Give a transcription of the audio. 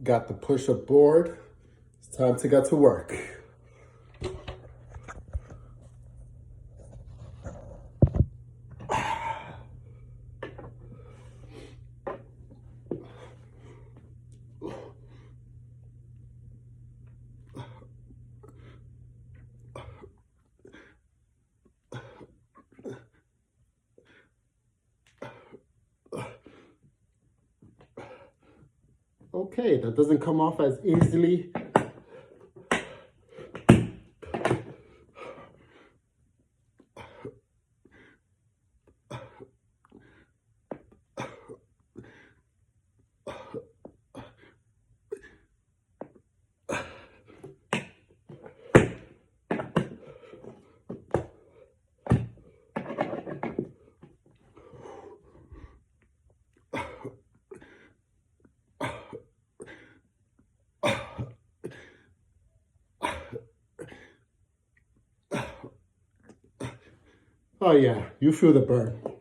Got the push-up board. It's time to get to work. Okay, that doesn't come off as easily. Oh yeah, you feel the burn.